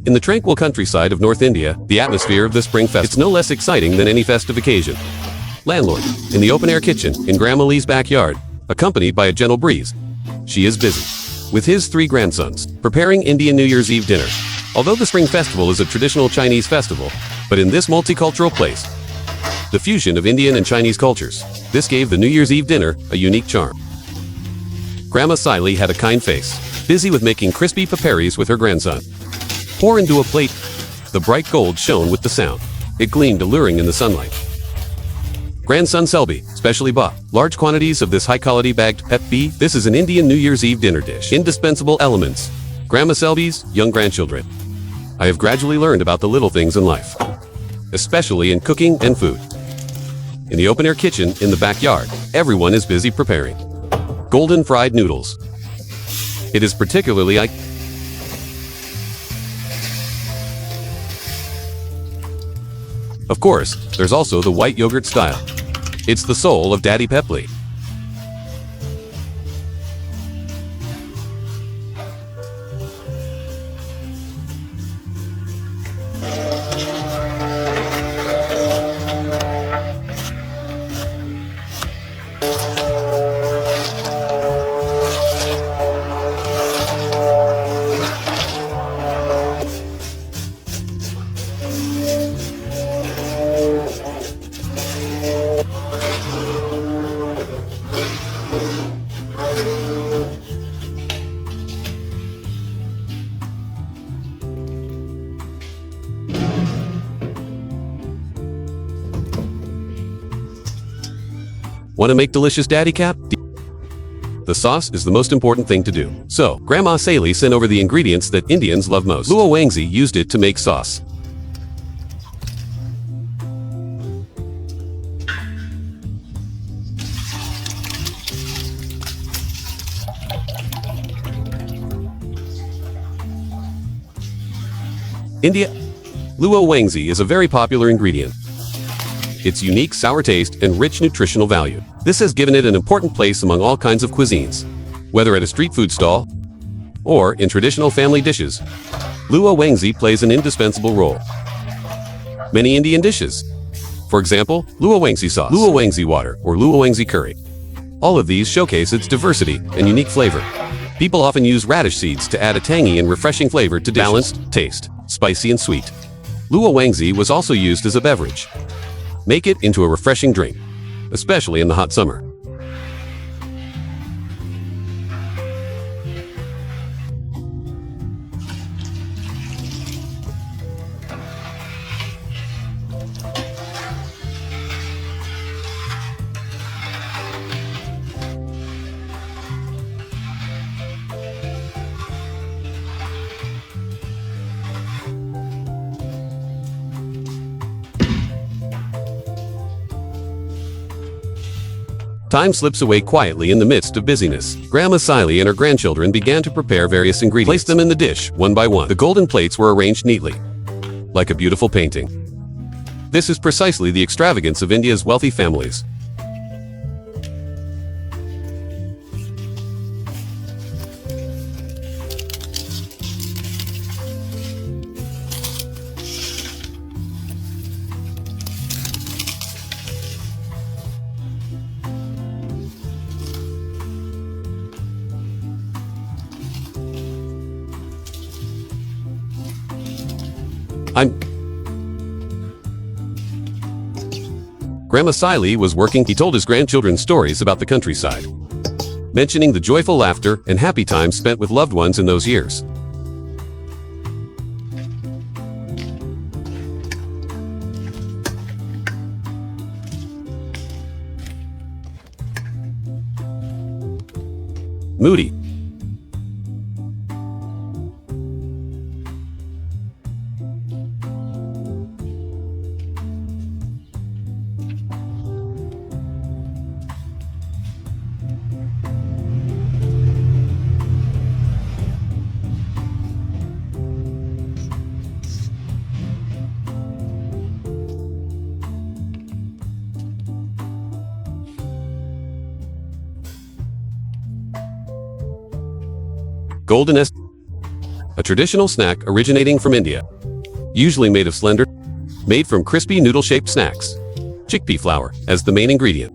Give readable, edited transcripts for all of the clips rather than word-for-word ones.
In the tranquil countryside of North India, the atmosphere of the spring festival is no less exciting than any festive occasion. Landlord, in the open-air kitchen in Grandma Lee's backyard, accompanied by a gentle breeze. She is busy, with his 3 grandsons, preparing Indian New Year's Eve dinner. Although the Spring Festival is a traditional Chinese festival, but in this multicultural place, the fusion of Indian and Chinese cultures, this gave the New Year's Eve dinner a unique charm. Grandma Siley had a kind face, busy with making crispy paparis with her grandson. Pour into a plate. The bright gold shone with the sound. It gleamed alluring in the sunlight. Grandson Selby specially bought large quantities of this high-quality bagged pep beef. This is an Indian New Year's Eve dinner dish. Indispensable elements. Grandma Selby's young grandchildren. I have gradually learned about the little things in life, especially in cooking and food. In the open-air kitchen in the backyard, everyone is busy preparing golden fried noodles. It is particularly Of course, there's also the white yogurt style. It's the soul of Daddy Pepley. Want to make delicious daddy cap? The sauce is the most important thing to do. So, Grandma Saley sent over the ingredients that Indians love most. Luo Wangzi used it to make sauce. India. Luo Wangzi is a very popular ingredient. Its unique sour taste and rich nutritional value. This has given it an important place among all kinds of cuisines. Whether at a street food stall or in traditional family dishes, Luo Wangzi plays an indispensable role. Many Indian dishes, for example, Luo Wangzi sauce, Luo Wangzi water, or Luo Wangzi curry. All of these showcase its diversity and unique flavor. People often use radish seeds to add a tangy and refreshing flavor to balanced taste, spicy and sweet. Luo Wangzi was also used as a beverage. Make it into a refreshing drink, especially in the hot summer. Time slips away quietly in the midst of busyness. Grandma Siley and her grandchildren began to prepare various ingredients. Place them in the dish, one by one. The golden plates were arranged neatly, like a beautiful painting. This is precisely the extravagance of India's wealthy families. Grandma Siley was working. He told his grandchildren stories about the countryside, mentioning the joyful laughter and happy times spent with loved ones in those years. Moody. Golden. A traditional snack originating from India. Usually made from crispy noodle-shaped snacks. Chickpea flour as the main ingredient.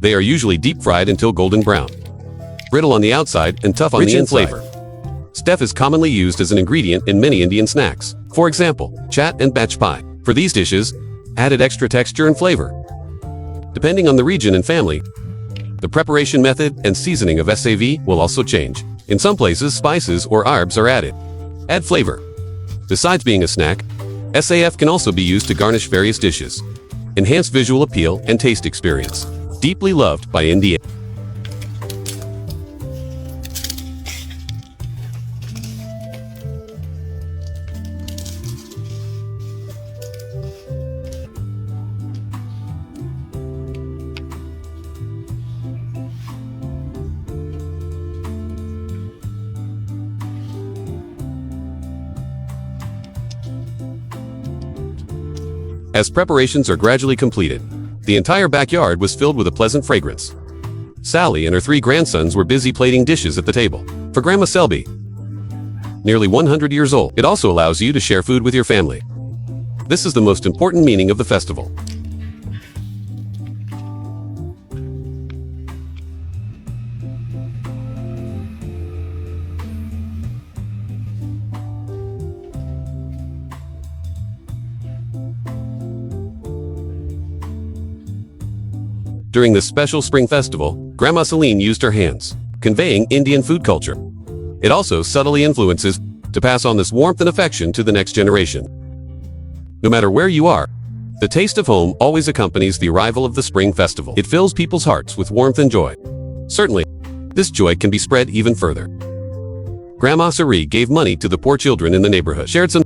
They are usually deep-fried until golden brown. Brittle on the outside and tough on the inside. Flavor. Stef is commonly used as an ingredient in many Indian snacks. For example, chat and bach pie. For these dishes, added extra texture and flavor. Depending on the region and family, the preparation method and seasoning of SAV will also change. In some places, spices or herbs are added. Add flavor. Besides being a snack, SAF can also be used to garnish various dishes. Enhance visual appeal and taste experience. Deeply loved by India. As preparations are gradually completed, the entire backyard was filled with a pleasant fragrance. Sally and her 3 grandsons were busy plating dishes at the table. For Grandma Selby, nearly 100 years old, it also allows you to share food with your family. This is the most important meaning of the festival. During this special spring festival, Grandma Celine used her hands, conveying Indian food culture. It also subtly influences to pass on this warmth and affection to the next generation. No matter where you are, the taste of home always accompanies the arrival of the spring festival. It fills people's hearts with warmth and joy. Certainly, this joy can be spread even further. Grandma Celine gave money to the poor children in the neighborhood, shared some